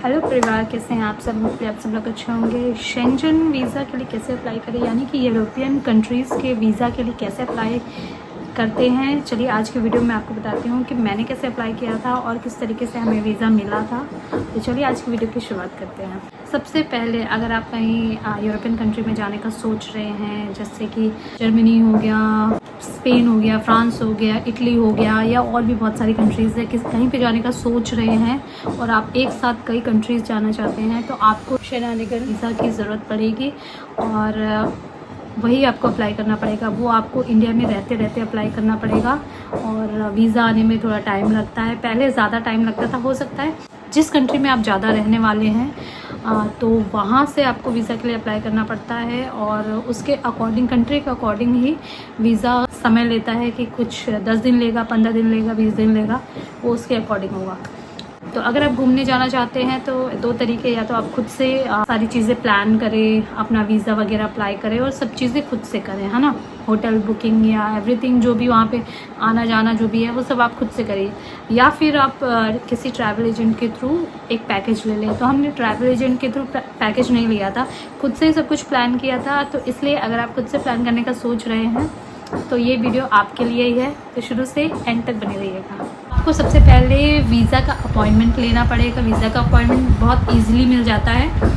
Hello परिवार, कैसे हैं आप सब? होपफुली आप सब लोग अच्छे होंगे। शेंजन वीज़ा के लिए कैसे अप्लाई करें, यानी कि यूरोपियन कंट्रीज़ के वीज़ा के लिए कैसे अप्लाई करते हैं, चलिए आज की वीडियो में आपको बताती हूँ कि मैंने कैसे अप्लाई किया था और किस तरीके से हमें वीज़ा मिला था। तो चलिए आज की वीडियो की शुरुआत करते हैं। सबसे पहले अगर आप कहीं यूरोपियन कंट्री में जाने का सोच रहे हैं, जैसे कि जर्मनी हो गया, स्पेन हो गया, फ्रांस हो गया, इटली हो गया, या और भी बहुत सारी कंट्रीज़ है, कहीं पे जाने का सोच रहे हैं और आप एक साथ कई कंट्रीज़ जाना चाहते हैं, तो आपको शेनानिगन वीज़ा की ज़रूरत पड़ेगी और वही आपको अप्लाई करना पड़ेगा। वो आपको इंडिया में रहते रहते अप्लाई करना पड़ेगा और वीज़ा आने में थोड़ा टाइम लगता है। पहले ज़्यादा टाइम लगता था, हो सकता है जिस कंट्री में आप ज़्यादा रहने वाले हैं तो वहाँ से आपको वीज़ा के लिए अप्लाई करना पड़ता है और उसके अकॉर्डिंग, कंट्री के अकॉर्डिंग ही वीज़ा समय लेता है कि कुछ 10 दिन लेगा, 15 दिन लेगा, 20 दिन लेगा, वो उसके अकॉर्डिंग होगा। तो अगर आप घूमने जाना चाहते हैं तो दो तरीके, या तो आप खुद से सारी चीज़ें प्लान करें, अपना वीज़ा वगैरह अप्लाई करें और सब चीज़ें खुद से करें, है ना। होटल बुकिंग या एवरीथिंग जो भी वहाँ पे आना जाना जो भी है वो सब आप खुद से करिए, या फिर आप किसी ट्रैवल एजेंट के थ्रू एक पैकेज ले लें। तो हमने ट्रैवल एजेंट के थ्रू पैकेज नहीं लिया था, खुद से ही सब कुछ प्लान किया था। तो इसलिए अगर आप खुद से प्लान करने का सोच रहे हैं तो ये वीडियो आपके लिए ही है, तो शुरू से एंड तक बने रहिएगा। आपको सबसे पहले वीज़ा का अपॉइंटमेंट लेना पड़ेगा। वीज़ा का अपॉइंटमेंट बहुत इजीली मिल जाता है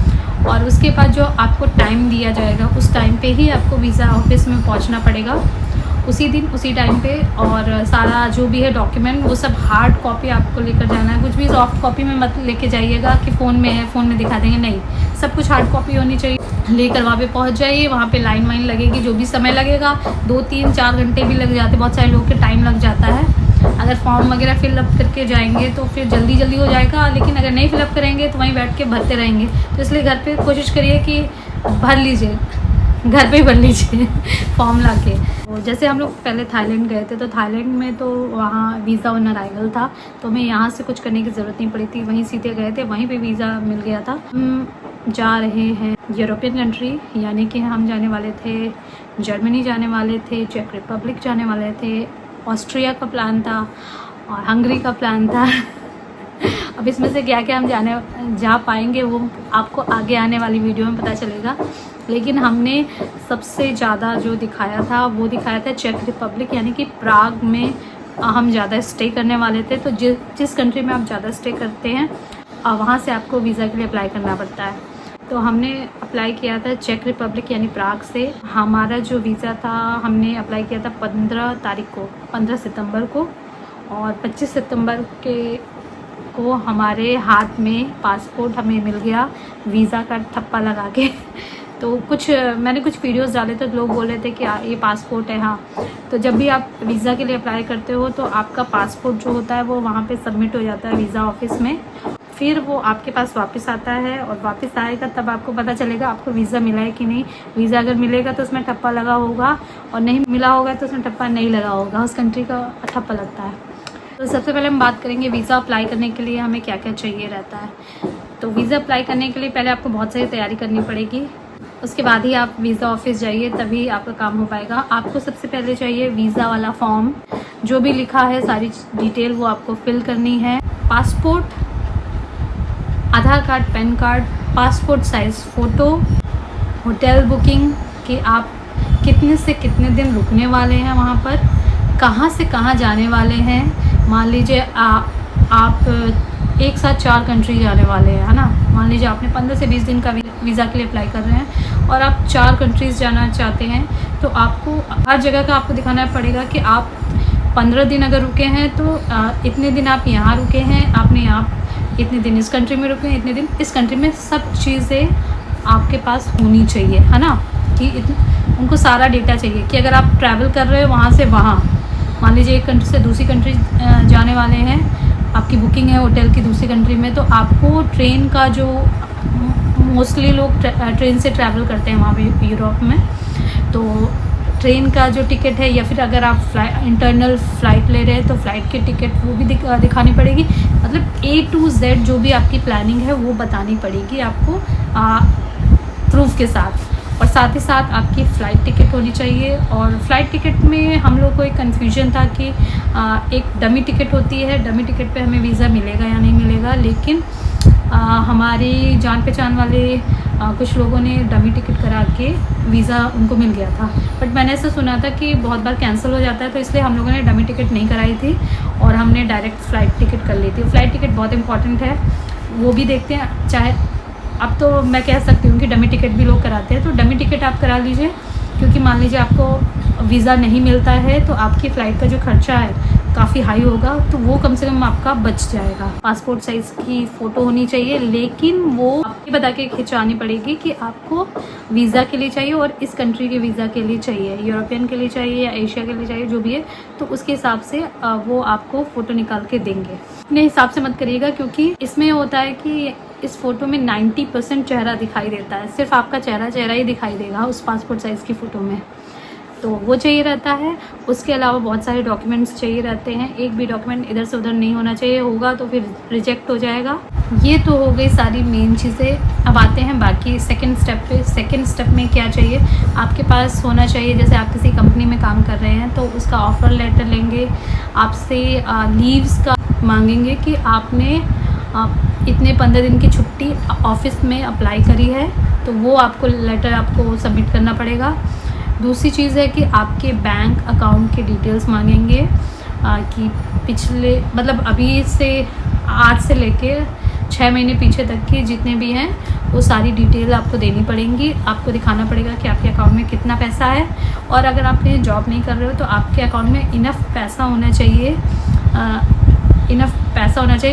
और उसके बाद जो आपको टाइम दिया जाएगा उस टाइम पे ही आपको वीज़ा ऑफिस में पहुंचना पड़ेगा, उसी दिन उसी टाइम पे। और सारा जो भी है डॉक्यूमेंट वो सब हार्ड कॉपी आपको लेकर जाना है। कुछ भी सॉफ्ट कॉपी में मत लेके जाइएगा कि फ़ोन में है, फ़ोन में दिखा देंगे, नहीं, सब कुछ हार्ड कॉपी होनी चाहिए। लेकर वहाँ पे पहुँच जाइए, वहाँ पे लाइन वाइन लगेगी, जो भी समय लगेगा 2, 3, 4 घंटे भी लग जाते हैं, बहुत सारे लोग के टाइम लग जाता है। अगर फॉर्म वगैरह फिलअप करके जाएंगे तो फिर जल्दी जल्दी हो जाएगा, लेकिन अगर नहीं फिलअप करेंगे तो वहीं बैठ के भरते रहेंगे। तो इसलिए घर पे कोशिश करिए कि भर लीजिए, घर पे ही भर लीजिए फॉर्म ला के। तो जैसे हम लोग पहले थाईलैंड गए थे, तो थाईलैंड में तो वहाँ वीज़ा ऑन अराइवल था, तो हमें यहाँ से कुछ करने की ज़रूरत नहीं पड़ी थी, वहीं सीधे गए थे, वहीं पे वीज़ा मिल गया था। हम जा रहे हैं यूरोपियन कंट्री, यानी कि हम जाने वाले थे जर्मनी, जाने वाले थे चेक रिपब्लिक, जाने वाले थे ऑस्ट्रिया का प्लान था और हंगरी का प्लान था। अब इसमें से क्या क्या हम जा पाएंगे वो आपको आगे आने वाली वीडियो में पता चलेगा, लेकिन हमने सबसे ज़्यादा जो दिखाया था वो दिखाया था चेक रिपब्लिक, यानी कि प्राग में हम ज़्यादा स्टे करने वाले थे। तो जिस कंट्री में आप ज़्यादा स्टे करते हैं वहाँ से आपको वीज़ा के लिए अप्लाई करना पड़ता है। तो हमने अप्लाई किया था चेक रिपब्लिक यानी प्राग से। हमारा जो वीज़ा था हमने अप्लाई किया था 15 सितंबर को, और 25 सितंबर को हमारे हाथ में पासपोर्ट हमें मिल गया, वीज़ा का ठप्पा लगा के। तो मैंने कुछ वीडियोस डाले तो लोग बोल रहे थे कि ये पासपोर्ट है। हाँ, तो जब भी आप वीज़ा के लिए अप्लाई करते हो तो आपका पासपोर्ट जो होता है वो वहाँ पे सबमिट हो जाता है वीज़ा ऑफिस में, फिर वो आपके पास वापस आता है और वापस आएगा तब आपको पता चलेगा आपको वीज़ा मिला है कि नहीं। वीज़ा अगर मिलेगा तो उसमें ठप्पा लगा होगा और नहीं मिला होगा तो उसमें ठप्पा नहीं लगा होगा, उस कंट्री का ठप्पा लगता है। तो सबसे पहले हम बात करेंगे वीज़ा अप्लाई करने के लिए हमें क्या क्या चाहिए रहता है। तो वीज़ा अप्लाई करने के लिए पहले आपको बहुत सारी तैयारी करनी पड़ेगी, उसके बाद ही आप वीज़ा ऑफिस जाइए, तभी आपका काम हो पाएगा। आपको सबसे पहले चाहिए वीज़ा वाला फॉर्म, जो भी लिखा है सारी डिटेल वो आपको फिल करनी है। Passport, Aadhaar card, PAN card, passport size photo, hotel booking कि आप कितने से कितने दिन रुकने वाले हैं वहाँ पर, कहाँ से कहाँ जाने वाले हैं। मान लीजिए आप एक साथ 4 कंट्री जाने वाले हैं, है ना। मान लीजिए आपने 15 से 20 दिन का वीज़ा के लिए अप्लाई कर रहे हैं और आप 4 कंट्रीज़ जाना चाहते हैं, तो आपको हर जगह का आपको दिखाना पड़ेगा कि आप 15 दिन अगर रुके हैं तो इतने दिन आप यहाँ रुके हैं, आपने यहाँ इतने दिन इस कंट्री में रुके हैं, इतने दिन इस कंट्री में, सब चीज़ें आपके पास होनी चाहिए, है ना। कि उनको सारा डेटा चाहिए कि अगर आप ट्रैवल कर रहे हो वहाँ से वहाँ, मान लीजिए एक कंट्री से दूसरी कंट्री जाने वाले हैं, आपकी बुकिंग है होटल की दूसरी कंट्री में, तो आपको ट्रेन का जो मोस्टली लोग ट्रेन से ट्रैवल करते हैं वहाँ पे यूरोप में, तो ट्रेन का जो टिकट है, या फिर अगर आप इंटरनल फ़्लाइट ले रहे हैं तो फ़्लाइट की टिकट वो भी दिखानी पड़ेगी। मतलब A to Z जो भी आपकी प्लानिंग है वो बतानी पड़ेगी आपको प्रूफ के साथ, और साथ ही साथ आपकी फ़्लाइट टिकट होनी चाहिए। और फ़्लाइट टिकट में हम लोग को एक कन्फ्यूजन था कि एक डमी टिकट होती है, डमी टिकट पे हमें वीज़ा मिलेगा या नहीं मिलेगा, लेकिन हमारे जान पहचान वाले कुछ लोगों ने डमी टिकट करा के वीज़ा उनको मिल गया था, बट मैंने ऐसा सुना था कि बहुत बार कैंसिल हो जाता है, तो इसलिए हम लोगों ने डमी टिकट नहीं कराई थी और हमने डायरेक्ट फ़्लाइट टिकट कर ली थी। फ़्लाइट टिकट बहुत इंपॉर्टेंट है, वो भी देखते हैं। चाहे अब तो मैं कह सकती हूँ कि डमी टिकट भी लोग कराते हैं, तो डमी टिकट आप करा लीजिए, क्योंकि मान लीजिए आपको वीज़ा नहीं मिलता है तो आपकी फ़्लाइट का जो खर्चा है काफ़ी हाई होगा, तो वो कम से कम आपका बच जाएगा। पासपोर्ट साइज़ की फ़ोटो होनी चाहिए, लेकिन वो आपको बता के खिंचवानी पड़ेगी कि आपको वीज़ा के लिए चाहिए और इस कंट्री के वीज़ा के लिए चाहिए, यूरोपियन के लिए चाहिए या एशिया के लिए चाहिए, जो भी है, तो उसके हिसाब से वो आपको फ़ोटो निकाल के देंगे। अपने हिसाब से मत करिएगा, क्योंकि इसमें होता है कि इस फ़ोटो में 90% चेहरा दिखाई देता है, सिर्फ आपका चेहरा ही दिखाई देगा उस पासपोर्ट साइज़ की फ़ोटो में, तो वो चाहिए रहता है। उसके अलावा बहुत सारे डॉक्यूमेंट्स चाहिए रहते हैं, एक भी डॉक्यूमेंट इधर से उधर नहीं होना चाहिए, होगा तो फिर रिजेक्ट हो जाएगा। ये तो हो गई सारी मेन चीज़ें। अब आते हैं बाकी सेकंड स्टेप पे। सेकंड स्टेप में क्या चाहिए, आपके पास होना चाहिए, जैसे आप किसी कंपनी में काम कर रहे हैं तो उसका ऑफ़र लेटर लेंगे, आपसे लीव्स का मांगेंगे कि आपने इतने 15 दिन की छुट्टी ऑफिस में अप्लाई करी है, तो वो आपको लेटर आपको सबमिट करना पड़ेगा। दूसरी चीज़ है कि आपके बैंक अकाउंट के डिटेल्स मांगेंगे कि पिछले मतलब अभी से आज से लेके 6 महीने पीछे तक के जितने भी हैं वो सारी डिटेल आपको देनी पड़ेंगी। आपको दिखाना पड़ेगा कि आपके अकाउंट में कितना पैसा है, और अगर आप कहीं जॉब नहीं कर रहे हो तो आपके अकाउंट में इनफ पैसा होना चाहिए,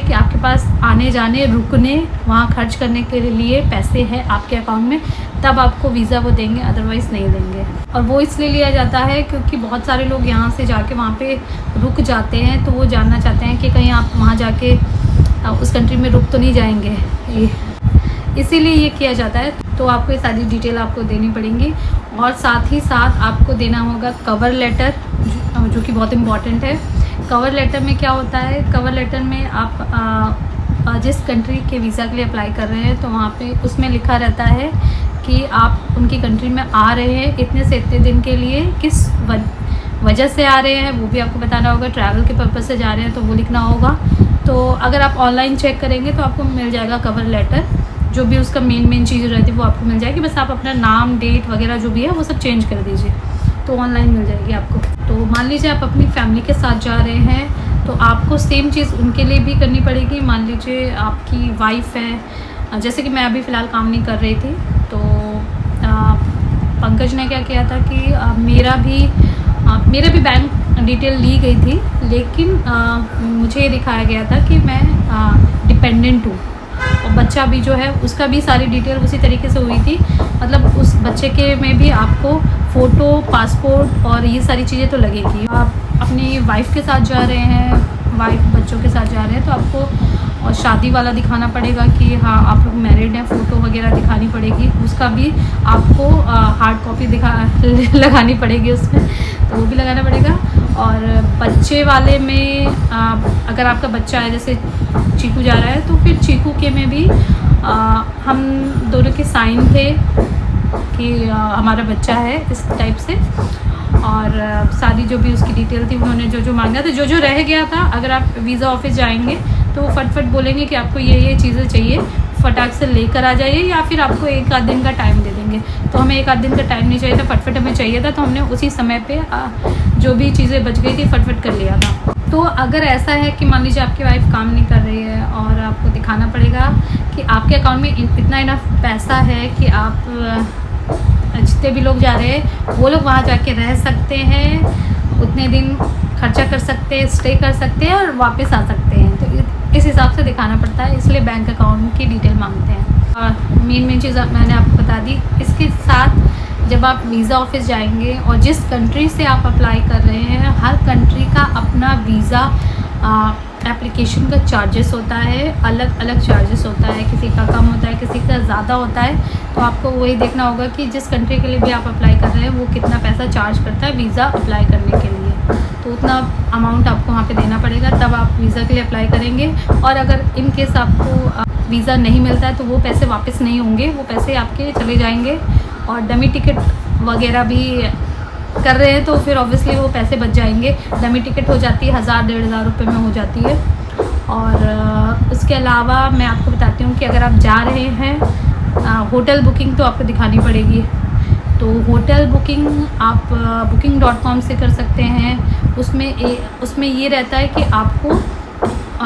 कि आपके पास आने जाने रुकने वहाँ खर्च करने के लिए पैसे हैं आपके अकाउंट में, तब आपको वीज़ा वो देंगे, अदरवाइज़ नहीं देंगे। और वो इसलिए लिया जाता है क्योंकि बहुत सारे लोग यहाँ से जाके वहाँ पे रुक जाते हैं, तो वो जानना चाहते हैं कि कहीं आप वहाँ जाके उस कंट्री में रुक तो नहीं जाएंगे, इसीलिए ये किया जाता है। तो आपको ये सारी डिटेल आपको देनी पड़ेंगी, और साथ ही साथ आपको देना होगा कवर लेटर, जो कि बहुत इम्पॉर्टेंट है। कवर लेटर में क्या होता है, कवर लेटर में आप जिस कंट्री के वीज़ा के लिए अप्लाई कर रहे हैं तो वहाँ पे उसमें लिखा रहता है कि आप उनकी कंट्री में आ रहे हैं इतने से इतने दिन के लिए, किस वजह से आ रहे हैं वो भी आपको बताना होगा। ट्रैवल के पर्पज़ से जा रहे हैं तो वो लिखना होगा। तो अगर आप ऑनलाइन चेक करेंगे तो आपको मिल जाएगा कवर लेटर, जो भी उसका मेन चीज़ रहती है वो आपको मिल जाएगी। बस आप अपना नाम, डेट वगैरह जो भी है वो सब चेंज कर दीजिए, तो ऑनलाइन मिल जाएगी आपको। तो मान लीजिए आप अपनी फैमिली के साथ जा रहे हैं तो आपको सेम चीज़ उनके लिए भी करनी पड़ेगी। मान लीजिए आपकी वाइफ है, जैसे कि मैं अभी फ़िलहाल काम नहीं कर रही थी, तो पंकज ने क्या किया था कि मेरा भी बैंक डिटेल ली गई थी, लेकिन मुझे ये दिखाया गया था कि मैं डिपेंडेंट हूँ, और बच्चा भी जो है उसका भी सारी डिटेल उसी तरीके से हुई थी। मतलब उस बच्चे के में भी आपको फ़ोटो, पासपोर्ट और ये सारी चीज़ें तो लगेगी। आप अपनी वाइफ के साथ जा रहे हैं, वाइफ बच्चों के साथ जा रहे हैं, तो आपको और शादी वाला दिखाना पड़ेगा कि हाँ आप लोग मैरिड हैं, फ़ोटो वगैरह दिखानी पड़ेगी, उसका भी आपको हार्ड कॉपी लगानी पड़ेगी उसमें, तो वो भी लगाना पड़ेगा। और बच्चे वाले में अगर आपका बच्चा है, जैसे चीकू जा रहा है, तो फिर चीकू के में भी हम दोनों के साइन थे कि हमारा बच्चा है, इस टाइप से। और सारी जो भी उसकी डिटेल थी उन्होंने जो मांगा था, जो रह गया था, अगर आप वीज़ा ऑफिस जाएंगे तो वो फटफट बोलेंगे कि आपको ये चीज़ें चाहिए, फटाक से लेकर आ जाइए, या फिर आपको 1 आध दिन का टाइम दे देंगे। तो हमें 1 आध दिन का टाइम नहीं चाहिए था, फटफट हमें चाहिए था, तो हमने उसी समय पे जो भी चीज़ें बच गई थी फटफट कर लिया था। तो अगर ऐसा है कि मान लीजिए आपकी वाइफ काम नहीं कर रही है और आपको दिखाना पड़ेगा कि आपके अकाउंट में इतना इनफ पैसा है कि आप जितने भी लोग जा रहे हैं वो लोग वहाँ जाके रह सकते हैं, उतने दिन खर्चा कर सकते हैं, स्टे कर सकते हैं और वापस आ सकते हैं। तो इस हिसाब से दिखाना पड़ता है, इसलिए बैंक अकाउंट की डिटेल मांगते हैं। और मेन चीज़ मैंने आपको बता दी। इसके साथ जब आप वीज़ा ऑफिस जाएंगे और जिस कंट्री से आप अप्लाई कर रहे हैं, हर कंट्री का अपना वीज़ा एप्लीकेशन का चार्जेस होता है, अलग अलग चार्जेस होता है, किसी का कम होता है, किसी का ज़्यादा होता है। तो आपको वही देखना होगा कि जिस कंट्री के लिए भी आप अप्लाई कर रहे हैं वो कितना पैसा चार्ज करता है वीज़ा अप्लाई करने के लिए, तो उतना अमाउंट आपको वहाँ पे देना पड़ेगा, तब आप वीज़ा के लिए अप्लाई करेंगे। और अगर इन केस आपको वीज़ा नहीं मिलता है तो वो पैसे वापस नहीं होंगे, वो पैसे आपके चले जाएंगे। और डमी टिकट वगैरह भी कर रहे हैं तो फिर ऑब्वियसली वो पैसे बच जाएंगे। डमी टिकट हो जाती है 1000-1500 रुपये में हो जाती है। और उसके अलावा मैं आपको बताती हूँ कि अगर आप जा रहे हैं होटल बुकिंग तो आपको दिखानी पड़ेगी। तो होटल बुकिंग आप booking.com से कर सकते हैं। उसमें ये रहता है कि आपको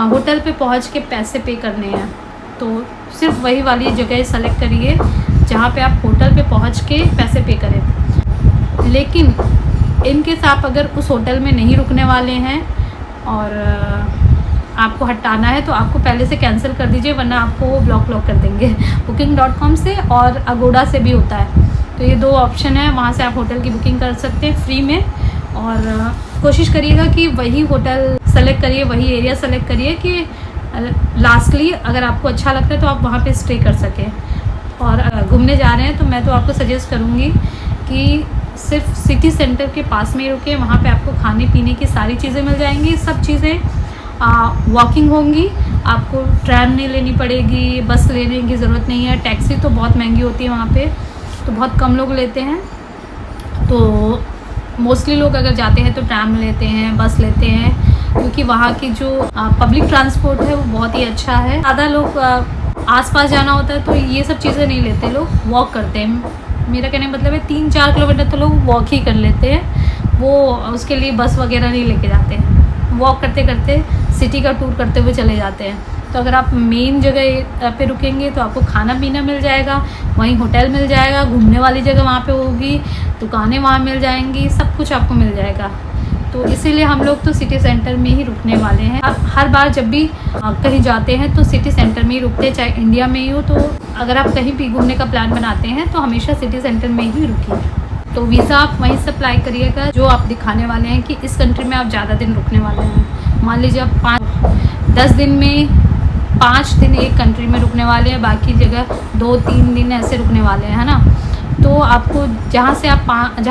होटल पे पहुँच के पैसे पे करने हैं। तो सिर्फ वही वाली जगह सेलेक्ट करिए जहाँ पे आप होटल पे पहुँच के पैसे पे करें। लेकिन इनकेस आप अगर उस होटल में नहीं रुकने वाले हैं और आपको हटाना है तो आपको पहले से कैंसिल कर दीजिए, वरना आपको वो ब्लॉक कर देंगे booking.com से, और अगोड़ा से भी होता है। तो ये 2 ऑप्शन है, वहाँ से आप होटल की बुकिंग कर सकते हैं फ्री में। और कोशिश करिएगा कि वही होटल सेलेक्ट करिए, वही एरिया सेलेक्ट करिए कि लास्टली अगर आपको अच्छा लगता है तो आप वहाँ पे स्टे कर सकें। और घूमने जा रहे हैं तो मैं तो आपको सजेस्ट करूँगी कि सिर्फ सिटी सेंटर के पास में ही रुके। वहाँ पे आपको खाने पीने की सारी चीज़ें मिल जाएंगी, सब चीज़ें वॉकिंग होंगी। आपको ट्रैम नहीं लेनी पड़ेगी, बस लेने की ज़रूरत नहीं है। टैक्सी तो बहुत महंगी होती है वहाँ पे, तो बहुत कम लोग लेते हैं। तो मोस्टली लोग अगर जाते हैं तो ट्रैम लेते हैं, बस लेते हैं, क्योंकि वहाँ की जो पब्लिक ट्रांसपोर्ट है वो बहुत ही अच्छा है। ज़्यादा लोग आसपास जाना होता है तो ये सब चीज़ें नहीं लेते, लोग वॉक करते हैं। मेरा कहने का मतलब है 3-4 किलोमीटर तो लोग वॉक ही कर लेते हैं, वो उसके लिए बस वगैरह नहीं लेके जाते हैं। वॉक करते करते सिटी का टूर करते हुए चले जाते हैं। तो अगर आप मेन जगह पे रुकेंगे तो आपको खाना पीना मिल जाएगा, वहीं होटल मिल जाएगा, घूमने वाली जगह वहाँ पे होगी, दुकानें वहाँ मिल जाएंगी, सब कुछ आपको मिल जाएगा। तो इसीलिए हम लोग तो सिटी सेंटर में ही रुकने वाले हैं। अब हर बार जब भी कहीं जाते हैं तो सिटी सेंटर में ही रुकते हैं, चाहे इंडिया में ही हो। तो अगर आप कहीं भी घूमने का प्लान बनाते हैं तो हमेशा सिटी सेंटर में ही रुकिए। तो वीज़ा आप वहीं से अप्लाई करिएगा जो आप दिखाने वाले हैं कि इस कंट्री में आप ज़्यादा दिन रुकने वाले हैं। मान लीजिए आप 10 दिन में 5 दिन एक कंट्री में रुकने वाले हैं, बाकी जगह 2-3 दिन ऐसे रुकने वाले हैं, है ना। तो आपको जहाँ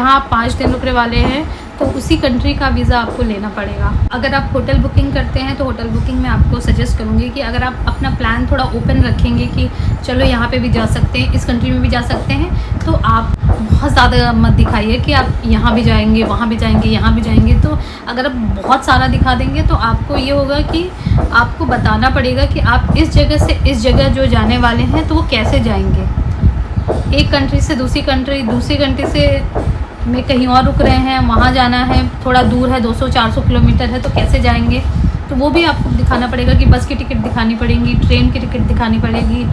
आप 5 दिन रुकने वाले हैं तो उसी कंट्री का वीज़ा आपको लेना पड़ेगा। अगर आप होटल बुकिंग करते हैं तो होटल बुकिंग में आपको सजेस्ट करूँगी कि अगर आप अपना प्लान थोड़ा ओपन रखेंगे कि चलो यहाँ पे भी जा सकते हैं, इस कंट्री में भी जा सकते हैं, तो आप बहुत ज़्यादा मत दिखाइए कि आप यहाँ भी जाएंगे, वहाँ भी जाएंगे, यहाँ भी जाएंगे। तो अगर आप बहुत सारा दिखा देंगे तो आपको ये होगा कि आपको बताना पड़ेगा कि आप इस जगह से इस जगह जो जाने वाले हैं तो वो कैसे जाएंगे। एक कंट्री से दूसरी कंट्री से में कहीं और रुक रहे हैं, वहाँ जाना है, थोड़ा दूर है, 200-400 किलोमीटर है, तो कैसे जाएंगे। तो वो भी आपको दिखाना पड़ेगा कि बस की टिकट दिखानी पड़ेगी, ट्रेन की टिकट दिखानी पड़ेगी,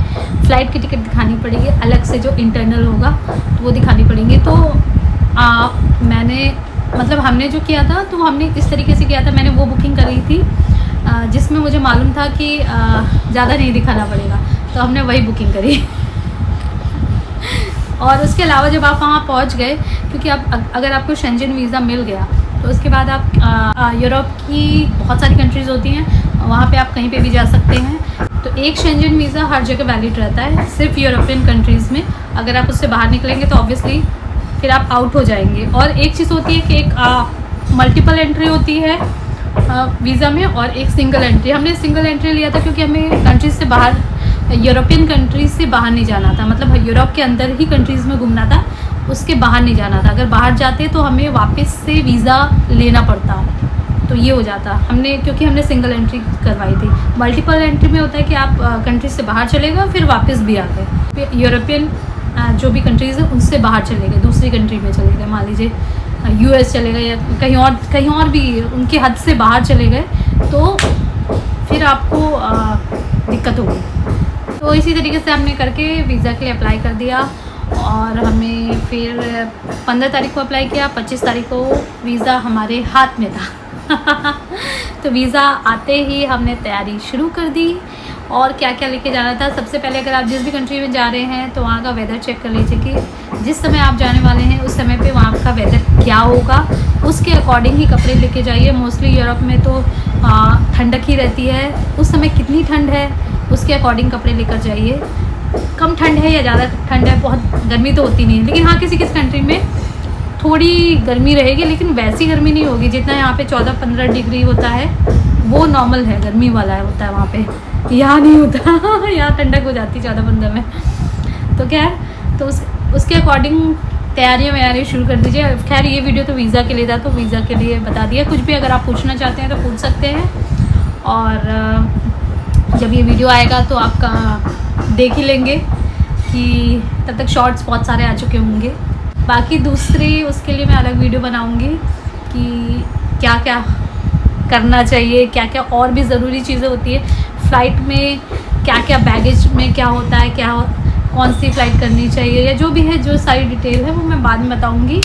फ़्लाइट की टिकट दिखानी पड़ेगी, अलग से जो इंटरनल होगा तो वो दिखानी पड़ेंगी। तो हमने जो किया था तो हमने इस तरीके से किया था। मैंने वो बुकिंग करी थी जिसमें मुझे मालूम था कि ज़्यादा नहीं दिखाना पड़ेगा, तो हमने वही बुकिंग करी। और उसके अलावा जब आप वहाँ पहुँच गए, क्योंकि आप अगर आपको शेंजन वीज़ा मिल गया तो उसके बाद आप यूरोप की बहुत सारी कंट्रीज़ होती हैं, वहाँ पे आप कहीं पे भी जा सकते हैं। तो एक शेंजन वीज़ा हर जगह वैलिड रहता है, सिर्फ यूरोपियन कंट्रीज़ में। अगर आप उससे बाहर निकलेंगे तो ऑब्वियसली फिर आप आउट हो जाएंगे। और एक चीज़ होती है कि एक मल्टीपल एंट्री होती है वीज़ा में, और एक सिंगल एंट्री। हमने सिंगल एंट्री लिया था क्योंकि हमें कंट्रीज़ से बाहर, यूरोपियन कंट्रीज़ से बाहर नहीं जाना था, मतलब यूरोप के अंदर ही कंट्रीज़ में घूमना था, उसके बाहर नहीं जाना था। अगर बाहर जाते तो हमें वापस से वीज़ा लेना पड़ता, तो ये हो जाता। क्योंकि हमने सिंगल एंट्री करवाई थी। मल्टीपल एंट्री में होता है कि आप कंट्री से बाहर चले गए फिर वापस भी आ गए। यूरोपियन जो भी कंट्रीज़ है उनसे बाहर चले गए, दूसरी कंट्री में चले गए, मान लीजिए US चले गए या कहीं और भी उनके हद से बाहर चले गए, तो फिर आपको दिक्कत होगी। तो इसी तरीके से हमने करके वीज़ा के लिए अप्लाई कर दिया, और हमें फिर 15 तारीख को अप्लाई किया, 25 तारीख को वीज़ा हमारे हाथ में था। तो वीज़ा आते ही हमने तैयारी शुरू कर दी। और क्या क्या लेके जाना था, सबसे पहले अगर आप जिस भी कंट्री में जा रहे हैं तो वहाँ का वेदर चेक कर लीजिए कि जिस समय आप जाने वाले हैं उस समय पे वहाँ का वेदर क्या होगा, उसके अकॉर्डिंग ही कपड़े लेके जाइए। मोस्टली यूरोप में तो ठंडक ही रहती है, उस समय कितनी ठंड है उसके अकॉर्डिंग कपड़े लेकर जाइए। कम ठंड है या ज़्यादा ठंड है, बहुत गर्मी तो होती नहीं है, लेकिन हाँ किसी कंट्री में थोड़ी गर्मी रहेगी, लेकिन वैसी गर्मी नहीं होगी जितना यहाँ पे 14-15 डिग्री होता है, वो नॉर्मल है, गर्मी वाला है होता है वहाँ पे। यहाँ नहीं होता, यहाँ ठंडक हो जाती 14-15 में। तो क्या है, तो उसके अकॉर्डिंग तैयारियाँ शुरू कर दीजिए। खैर ये वीडियो तो वीज़ा के लिए था, तो वीज़ा के लिए बता दिया। कुछ भी अगर आप पूछना चाहते हैं तो पूछ सकते हैं। और जब ये वीडियो आएगा तो आपका देख ही लेंगे कि तब तक शॉर्ट्स बहुत सारे आ चुके होंगे। बाकी दूसरी उसके लिए मैं अलग वीडियो बनाऊंगी कि क्या क्या करना चाहिए, क्या क्या और भी ज़रूरी चीज़ें होती है फ़्लाइट में, क्या क्या बैगेज में क्या होता है, क्या कौन सी फ़्लाइट करनी चाहिए, या जो भी है, जो सारी डिटेल है वो मैं बाद में बताऊंगी।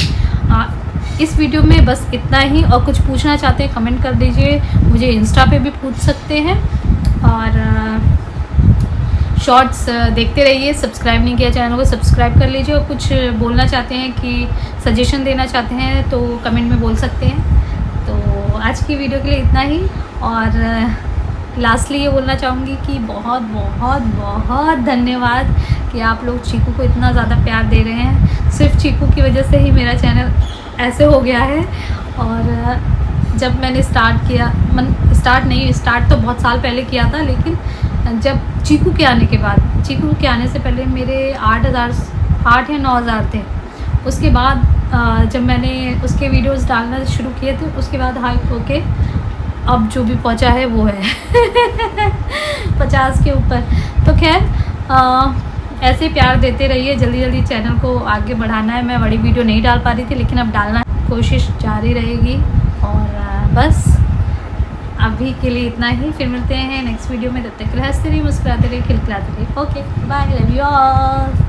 इस वीडियो में बस इतना ही। और कुछ पूछना चाहते हैं कमेंट कर दीजिए, मुझे इंस्टा पे भी पूछ सकते हैं। और शॉर्ट्स देखते रहिए, सब्सक्राइब नहीं किया चैनल को सब्सक्राइब कर लीजिए। और कुछ बोलना चाहते हैं कि सजेशन देना चाहते हैं तो कमेंट में बोल सकते हैं। तो आज की वीडियो के लिए इतना ही। और लास्टली ये बोलना चाहूँगी कि बहुत बहुत बहुत धन्यवाद कि आप लोग चीकू को इतना ज़्यादा प्यार दे रहे हैं। सिर्फ चीकू की वजह से ही मेरा चैनल ऐसे हो गया है। और जब मैंने स्टार्ट तो बहुत साल पहले किया था, लेकिन जब चीकू के आने के बाद, चीकू के आने से पहले मेरे 8 या 9,000 थे। उसके बाद जब मैंने उसके वीडियोस डालना शुरू किए थे, उसके बाद हाइप होके अब जो भी पहुंचा है वो है 50 के ऊपर। तो खैर ऐसे प्यार देते रहिए, जल्दी जल्दी चैनल को आगे बढ़ाना है। मैं बड़ी वीडियो नहीं डाल पा रही थी, लेकिन अब डालना कोशिश जारी रहेगी। और बस अभी के लिए इतना ही, फिर मिलते हैं नेक्स्ट वीडियो में। तब तक हंसते रहिए, मुस्कुराते रहिए, खिलखिलाते रहिए। Okay bye, love you all.